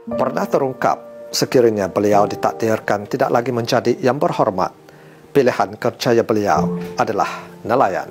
Pernah terungkap sekiranya beliau ditakdirkan tidak lagi menjadi yang berhormat, pilihan kerjaya beliau adalah nelayan.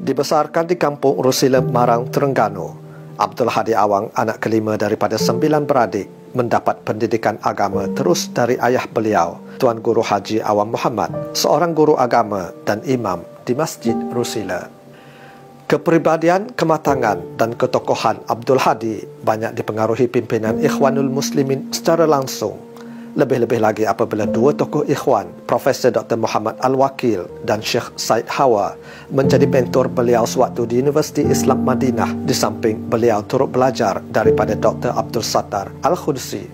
Dibesarkan di kampung Rusila, Marang, Terengganu, Abdul Hadi Awang, anak kelima daripada 9 beradik, mendapat pendidikan agama terus dari ayah beliau, Tuan Guru Haji Awang Muhammad, seorang guru agama dan imam di Masjid Rusila. Kepribadian, kematangan dan ketokohan Abdul Hadi banyak dipengaruhi pimpinan Ikhwanul Muslimin secara langsung. Lebih-lebih lagi apabila dua tokoh ikhwan, Profesor Dr. Muhammad Al-Wakil dan Syekh Said Hawa, menjadi mentor beliau sewaktu di Universiti Islam Madinah, di samping beliau turut belajar daripada Dr. Abdul Sattar Al-Khudsi.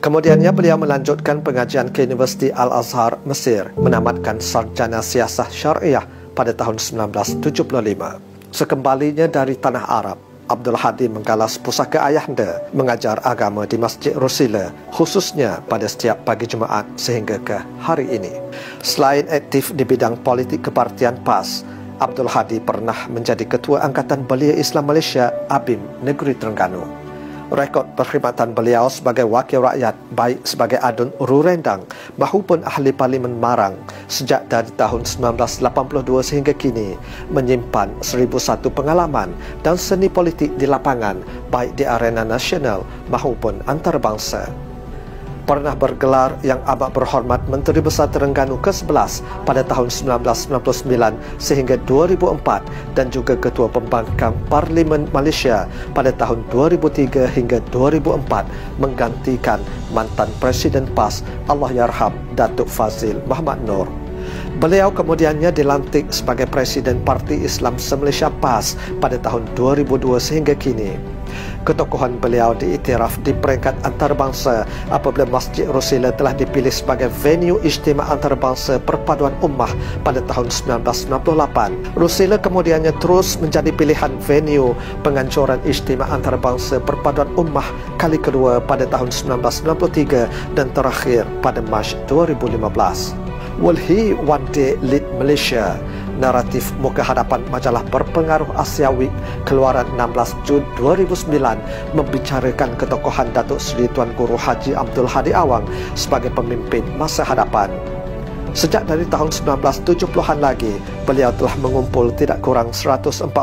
Kemudiannya beliau melanjutkan pengajian ke Universiti Al-Azhar, Mesir, menamatkan sarjana siasah syariah pada tahun 1975. Sekembalinya dari tanah Arab, Abdul Hadi menggalas pusaka ayahanda mengajar agama di Masjid Rusila, khususnya pada setiap pagi Jumaat sehingga ke hari ini. Selain aktif di bidang politik kepartian PAS, Abdul Hadi pernah menjadi Ketua Angkatan Belia Islam Malaysia ABIM Negeri Terengganu. Rekod perkhidmatan beliau sebagai wakil rakyat, baik sebagai adun Rurendang maupun ahli Parlimen Marang sejak dari tahun 1982 sehingga kini, menyimpan 1001 pengalaman dan seni politik di lapangan, baik di arena nasional maupun antarabangsa. Pernah bergelar Yang Amat Berhormat Menteri Besar Terengganu ke-11 pada tahun 1999 sehingga 2004 dan juga Ketua Pembangkang Parlimen Malaysia pada tahun 2003 hingga 2004, menggantikan mantan Presiden PAS Allahyarham Datuk Fazil Muhammad Nur. Beliau kemudiannya dilantik sebagai Presiden Parti Islam Se-Malaysia PAS pada tahun 2002 sehingga kini. Ketokohan beliau diiktiraf di peringkat antarabangsa apabila Masjid Rusila telah dipilih sebagai venue Ijtima Antarabangsa Perpaduan Ummah pada tahun 1998. Rusila kemudiannya terus menjadi pilihan venue penganjuran Ijtima Antarabangsa Perpaduan Ummah kali kedua pada tahun 1993 dan terakhir pada Mac 2015. Will he one day lead Malaysia? Naratif muka hadapan majalah berpengaruh Asia Week keluaran 16 Jun 2009 membicarakan ketokohan Datuk Seri Tuan Guru Haji Abdul Hadi Awang sebagai pemimpin masa hadapan. Sejak dari tahun 1970-an lagi, beliau telah mengumpul tidak kurang 146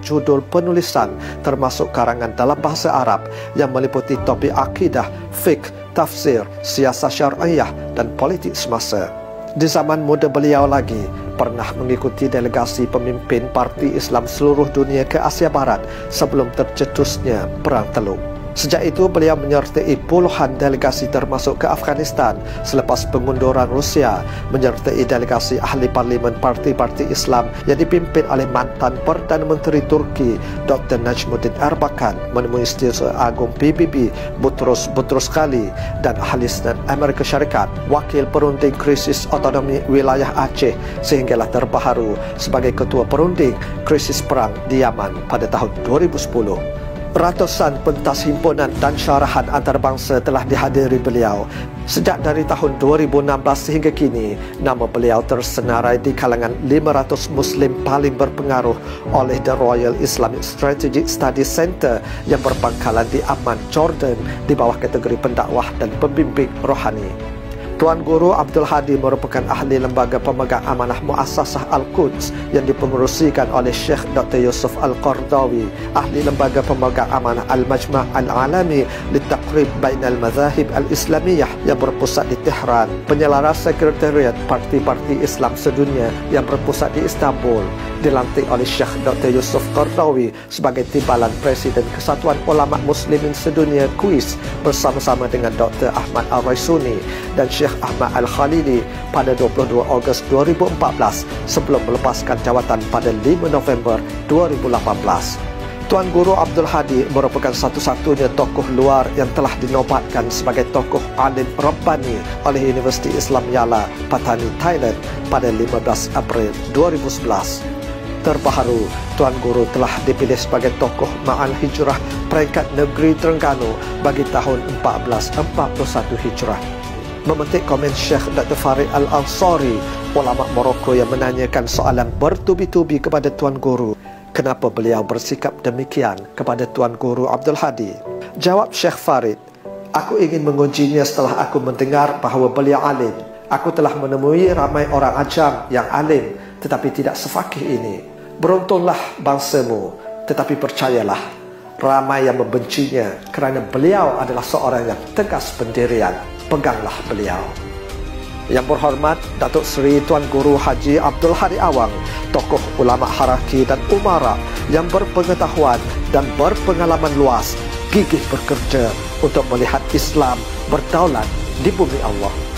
judul penulisan termasuk karangan dalam bahasa Arab yang meliputi topik akidah, fiqh, tafsir, siasat syariah dan politik semasa. Di zaman muda beliau lagi, pernah mengikuti delegasi pemimpin Parti Islam seluruh dunia ke Asia Barat sebelum tercetusnya Perang Teluk. Sejak itu beliau menyertai puluhan delegasi termasuk ke Afghanistan selepas pengunduran Rusia, menyertai delegasi ahli parlimen parti-parti Islam yang dipimpin oleh mantan Perdana Menteri Turki Dr. Najmuddin Erbakan, menemui Setiausaha Agung PBB Boutros Boutros-Ghali dan ahli Senat Amerika Syarikat, wakil perunding krisis otonomi wilayah Aceh sehinggalah terbaharu sebagai ketua perunding krisis perang di Yaman pada tahun 2010. Ratusan pentas himpunan dan syarahan antarabangsa telah dihadiri beliau. Sejak dari tahun 2016 sehingga kini, nama beliau tersenarai di kalangan 500 Muslim paling berpengaruh oleh The Royal Islamic Strategic Studies Center yang berpangkalan di Amman, Jordan, di bawah kategori pendakwah dan pembimbing rohani. Tuan Guru Abdul Hadi merupakan ahli lembaga pemegang amanah Muassasah Al-Quds yang dipengerusikan oleh Syekh Dr. Yusuf Al-Qardawi, ahli lembaga pemegang amanah Al-Majma' Al-Alami Litaqrib Bainal Mazahib Al-Islamiyah yang berpusat di Tehran, penyelaras sekretariat parti-parti Islam sedunia yang berpusat di Istanbul, dilantik oleh Syekh Dr. Yusuf Qardawi sebagai timbalan Presiden Kesatuan Ulama Muslimin Sedunia KUIS bersama-sama dengan Dr. Ahmad Al-Raisuni dan Syekh Ahmad Al-Khalili pada 22 Ogos 2014 sebelum melepaskan jawatan pada 5 November 2018. Tuan Guru Abdul Hadi merupakan satu-satunya tokoh luar yang telah dinobatkan sebagai tokoh alim Rabbani oleh Universiti Islam Yala, Patani, Thailand pada 15 April 2011. terbaharu, Tuan Guru telah dipilih sebagai tokoh Ma'al Hijrah peringkat negeri Terengganu bagi tahun 1441 Hijrah. Memetik komen Syekh Dr. Farid Al-Ansari, ulama Morocco yang menanyakan soalan bertubi-tubi kepada Tuan Guru, kenapa beliau bersikap demikian kepada Tuan Guru Abdul Hadi. Jawab Syekh Farid, aku ingin mengujinya setelah aku mendengar bahawa beliau alim. Aku telah menemui ramai orang ajam yang alim tetapi tidak sefaqih ini. Beruntunglah bangsamu, tetapi percayalah, ramai yang membencinya kerana beliau adalah seorang yang tegas pendirian. Peganglah beliau. Yang berhormat Datuk Seri Tuan Guru Haji Abdul Hadi Awang, tokoh ulama haraki dan umara yang berpengetahuan dan berpengalaman luas, gigih bekerja untuk melihat Islam berdaulat di bumi Allah.